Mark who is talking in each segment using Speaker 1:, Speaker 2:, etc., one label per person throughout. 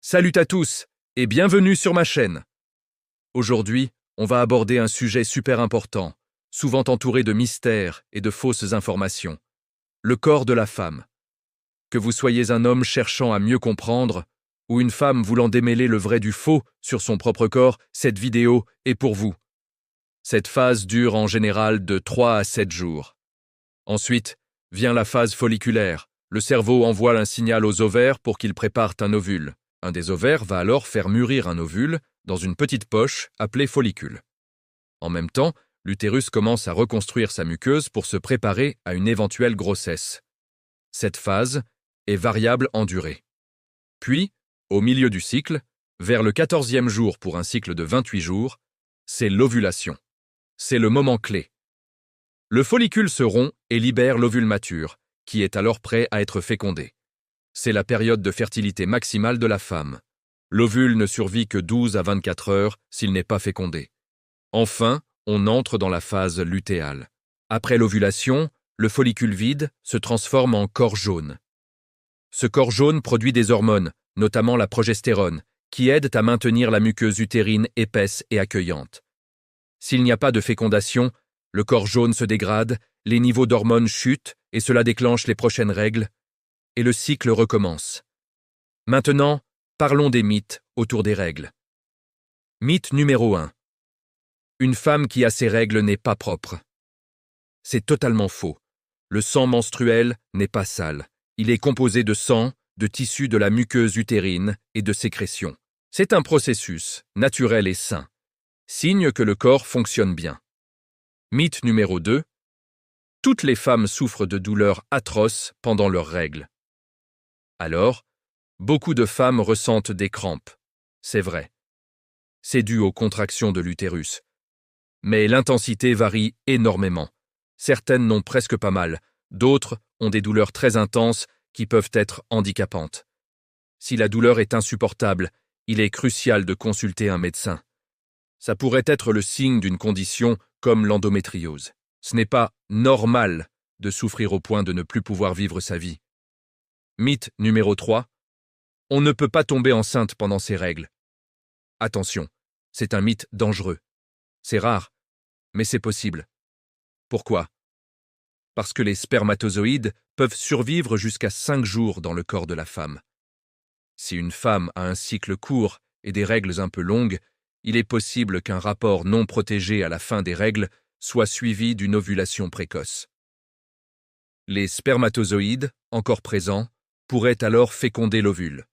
Speaker 1: Salut à tous et bienvenue sur ma chaîne. Aujourd'hui, on va aborder un sujet super important, souvent entouré de mystères et de fausses informations. Le corps de la femme. Que vous soyez un homme cherchant à mieux comprendre ou une femme voulant démêler le vrai du faux sur son propre corps, cette vidéo est pour vous. Cette phase dure en général de 3 à 7 jours. Ensuite, vient la phase folliculaire. Le cerveau envoie un signal aux ovaires pour qu'ils préparent un ovule. Un des ovaires va alors faire mûrir un ovule dans une petite poche appelée follicule. En même temps, l'utérus commence à reconstruire sa muqueuse pour se préparer à une éventuelle grossesse. Cette phase est variable en durée. Puis, au milieu du cycle, vers le 14e jour pour un cycle de 28 jours, c'est l'ovulation. C'est le moment clé. Le follicule se rompt et libère l'ovule mature, qui est alors prêt à être fécondé. C'est la période de fertilité maximale de la femme. L'ovule ne survit que 12 à 24 heures s'il n'est pas fécondé. Enfin, on entre dans la phase lutéale. Après l'ovulation, le follicule vide se transforme en corps jaune. Ce corps jaune produit des hormones, notamment la progestérone, qui aident à maintenir la muqueuse utérine épaisse et accueillante. S'il n'y a pas de fécondation, le corps jaune se dégrade, les niveaux d'hormones chutent et cela déclenche les prochaines règles, et le cycle recommence. Maintenant, parlons des mythes autour des règles. Mythe numéro 1. Une femme qui a ses règles n'est pas propre. C'est totalement faux. Le sang menstruel n'est pas sale. Il est composé de sang, de tissu de la muqueuse utérine et de sécrétions. C'est un processus naturel et sain, signe que le corps fonctionne bien. Mythe numéro 2. Toutes les femmes souffrent de douleurs atroces pendant leurs règles. Alors, beaucoup de femmes ressentent des crampes. C'est vrai. C'est dû aux contractions de l'utérus. Mais l'intensité varie énormément. Certaines n'ont presque pas mal, d'autres ont des douleurs très intenses qui peuvent être handicapantes. Si la douleur est insupportable, il est crucial de consulter un médecin. Ça pourrait être le signe d'une condition comme l'endométriose. Ce n'est pas normal de souffrir au point de ne plus pouvoir vivre sa vie. Mythe numéro 3. On ne peut pas tomber enceinte pendant ses règles. Attention, c'est un mythe dangereux. C'est rare, mais c'est possible. Pourquoi ? Parce que les spermatozoïdes peuvent survivre jusqu'à 5 jours dans le corps de la femme. Si une femme a un cycle court et des règles un peu longues, il est possible qu'un rapport non protégé à la fin des règles soit suivi d'une ovulation précoce. Les spermatozoïdes, encore présents, pourraient alors féconder l'ovule.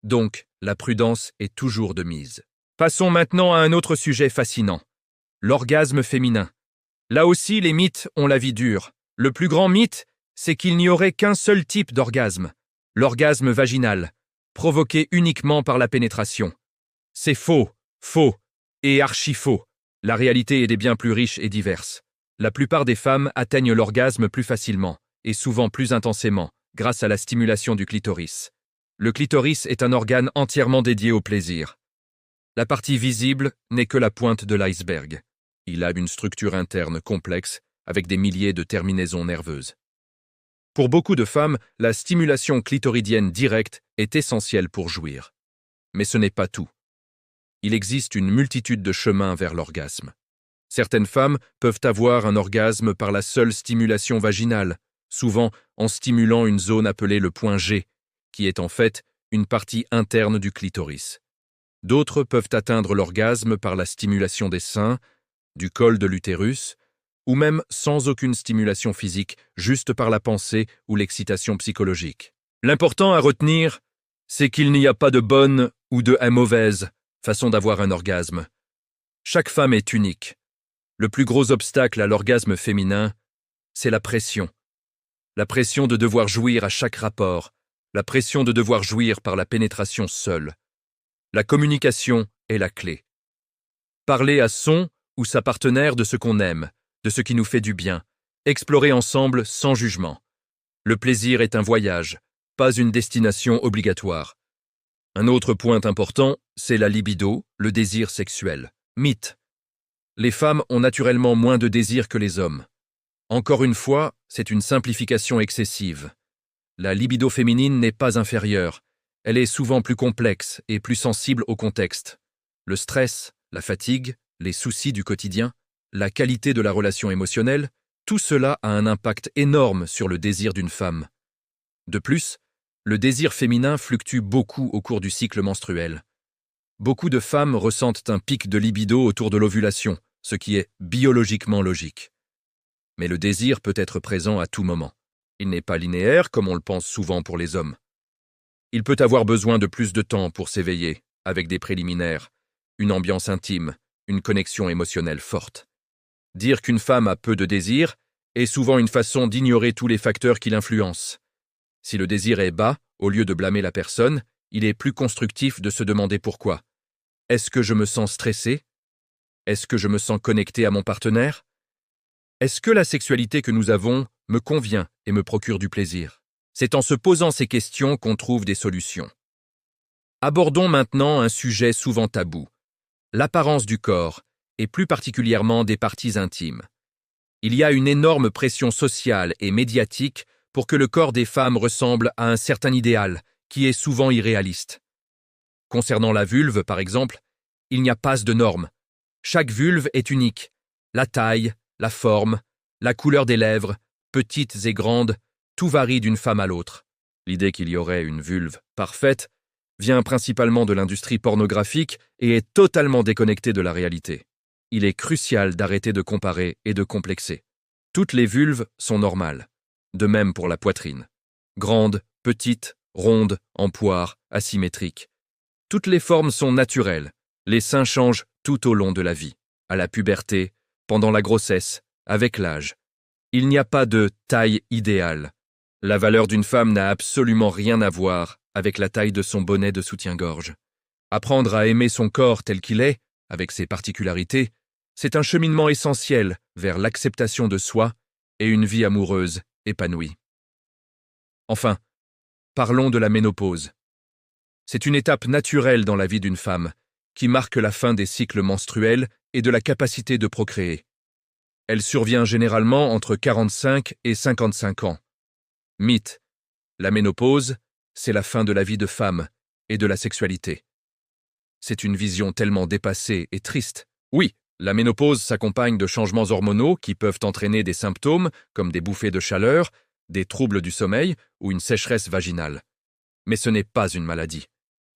Speaker 1: Donc, la prudence est toujours de mise. Passons maintenant à un autre sujet fascinant, l'orgasme féminin. Là aussi, les mythes ont la vie dure. Le plus grand mythe, c'est qu'il n'y aurait qu'un seul type d'orgasme, l'orgasme vaginal, provoqué uniquement par la pénétration. C'est faux, faux et archi-faux. La réalité est bien plus riche et diverse. La plupart des femmes atteignent l'orgasme plus facilement, et souvent plus intensément, grâce à la stimulation du clitoris. Le clitoris est un organe entièrement dédié au plaisir. La partie visible n'est que la pointe de l'iceberg. Il a une structure interne complexe, avec des milliers de terminaisons nerveuses. Pour beaucoup de femmes, la stimulation clitoridienne directe est essentielle pour jouir. Mais ce n'est pas tout. Il existe une multitude de chemins vers l'orgasme. Certaines femmes peuvent avoir un orgasme par la seule stimulation vaginale, souvent en stimulant une zone appelée le point G, qui est en fait une partie interne du clitoris. D'autres peuvent atteindre l'orgasme par la stimulation des seins, du col de l'utérus, ou même sans aucune stimulation physique, juste par la pensée ou l'excitation psychologique. L'important à retenir, c'est qu'il n'y a pas de bonne ou de mauvaise façon d'avoir un orgasme. Chaque femme est unique. Le plus gros obstacle à l'orgasme féminin, c'est la pression. La pression de devoir jouir à chaque rapport, la pression de devoir jouir par la pénétration seule. La communication est la clé. Parler à son ou sa partenaire de ce qu'on aime, de ce qui nous fait du bien, explorer ensemble sans jugement. Le plaisir est un voyage, pas une destination obligatoire. Un autre point important, c'est la libido, le désir sexuel. Mythe. Les femmes ont naturellement moins de désir que les hommes. Encore une fois, c'est une simplification excessive. La libido féminine n'est pas inférieure, Elle est souvent plus complexe et plus sensible au contexte. Le stress, la fatigue, les soucis du quotidien, la qualité de la relation émotionnelle, tout cela a un impact énorme sur le désir d'une femme. De plus, le désir féminin fluctue beaucoup au cours du cycle menstruel. Beaucoup de femmes ressentent un pic de libido autour de l'ovulation, ce qui est biologiquement logique. Mais le désir peut être présent à tout moment. Il n'est pas linéaire comme on le pense souvent pour les hommes. Il peut avoir besoin de plus de temps pour s'éveiller, avec des préliminaires, une ambiance intime, une connexion émotionnelle forte. Dire qu'une femme a peu de désir est souvent une façon d'ignorer tous les facteurs qui l'influencent. Si le désir est bas, au lieu de blâmer la personne, il est plus constructif de se demander pourquoi. Est-ce que je me sens stressé? Est-ce que je me sens connecté à mon partenaire? Est-ce que la sexualité que nous avons me convient et me procure du plaisir? C'est en se posant ces questions qu'on trouve des solutions. Abordons maintenant un sujet souvent tabou, l'apparence du corps, et plus particulièrement des parties intimes. Il y a une énorme pression sociale et médiatique pour que le corps des femmes ressemble à un certain idéal, qui est souvent irréaliste. Concernant la vulve, par exemple, il n'y a pas de normes. Chaque vulve est unique. La taille, la forme, la couleur des lèvres, petites et grandes, tout varie d'une femme à l'autre. L'idée qu'il y aurait une vulve parfaite vient principalement de l'industrie pornographique et est totalement déconnectée de la réalité. Il est crucial d'arrêter de comparer et de complexer. Toutes les vulves sont normales. De même pour la poitrine. Grande, petite, ronde, en poire, asymétrique. Toutes les formes sont naturelles. Les seins changent tout au long de la vie. À la puberté, pendant la grossesse, avec l'âge. Il n'y a pas de taille idéale. La valeur d'une femme n'a absolument rien à voir avec la taille de son bonnet de soutien-gorge. Apprendre à aimer son corps tel qu'il est, avec ses particularités, c'est un cheminement essentiel vers l'acceptation de soi et une vie amoureuse épanouie. Enfin, parlons de la ménopause. C'est une étape naturelle dans la vie d'une femme, qui marque la fin des cycles menstruels et de la capacité de procréer. Elle survient généralement entre 45 et 55 ans. Mythe. La ménopause, c'est la fin de la vie de femme et de la sexualité. C'est une vision tellement dépassée et triste. Oui, la ménopause s'accompagne de changements hormonaux qui peuvent entraîner des symptômes comme des bouffées de chaleur, des troubles du sommeil ou une sécheresse vaginale. Mais ce n'est pas une maladie.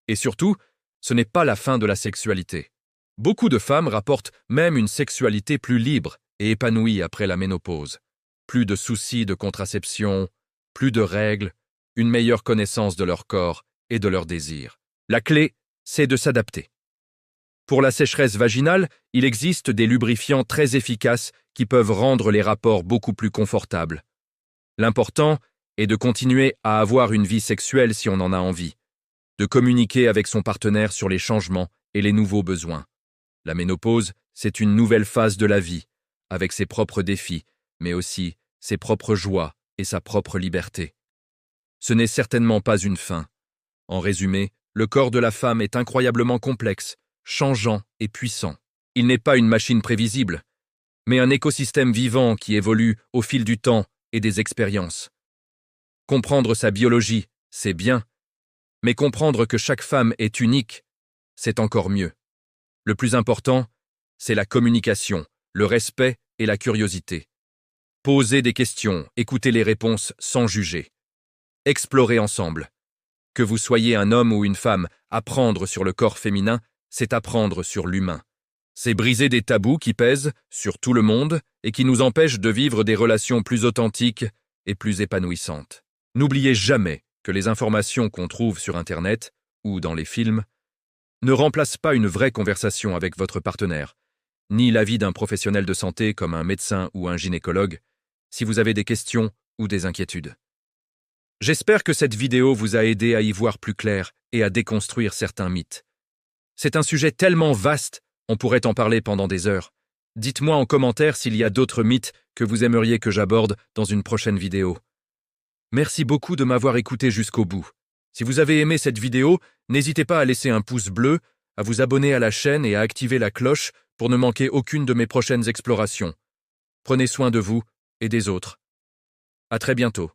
Speaker 1: Et surtout, ce n'est pas la fin de la sexualité. Beaucoup de femmes rapportent même une sexualité plus libre et épanouie après la ménopause. Plus de soucis de contraception, plus de règles, une meilleure connaissance de leur corps et de leurs désirs. La clé, c'est de s'adapter. Pour la sécheresse vaginale, il existe des lubrifiants très efficaces qui peuvent rendre les rapports beaucoup plus confortables. L'important est de continuer à avoir une vie sexuelle si on en a envie, de communiquer avec son partenaire sur les changements et les nouveaux besoins. La ménopause, c'est une nouvelle phase de la vie, avec ses propres défis, mais aussi ses propres joies et sa propre liberté. Ce n'est certainement pas une fin. En résumé, le corps de la femme est incroyablement complexe, changeant et puissant. Il n'est pas une machine prévisible, mais un écosystème vivant qui évolue au fil du temps et des expériences. Comprendre sa biologie, c'est bien, mais comprendre que chaque femme est unique, c'est encore mieux. Le plus important, c'est la communication, le respect et la curiosité. Posez des questions, écoutez les réponses sans juger. Explorez ensemble. Que vous soyez un homme ou une femme, apprendre sur le corps féminin, c'est apprendre sur l'humain. C'est briser des tabous qui pèsent sur tout le monde et qui nous empêchent de vivre des relations plus authentiques et plus épanouissantes. N'oubliez jamais que les informations qu'on trouve sur Internet ou dans les films ne remplacent pas une vraie conversation avec votre partenaire, ni l'avis d'un professionnel de santé comme un médecin ou un gynécologue, si vous avez des questions ou des inquiétudes. J'espère que cette vidéo vous a aidé à y voir plus clair et à déconstruire certains mythes. C'est un sujet tellement vaste, on pourrait en parler pendant des heures. Dites-moi en commentaire s'il y a d'autres mythes que vous aimeriez que j'aborde dans une prochaine vidéo. Merci beaucoup de m'avoir écouté jusqu'au bout. Si vous avez aimé cette vidéo, n'hésitez pas à laisser un pouce bleu, à vous abonner à la chaîne et à activer la cloche pour ne manquer aucune de mes prochaines explorations. Prenez soin de vous et des autres. À très bientôt.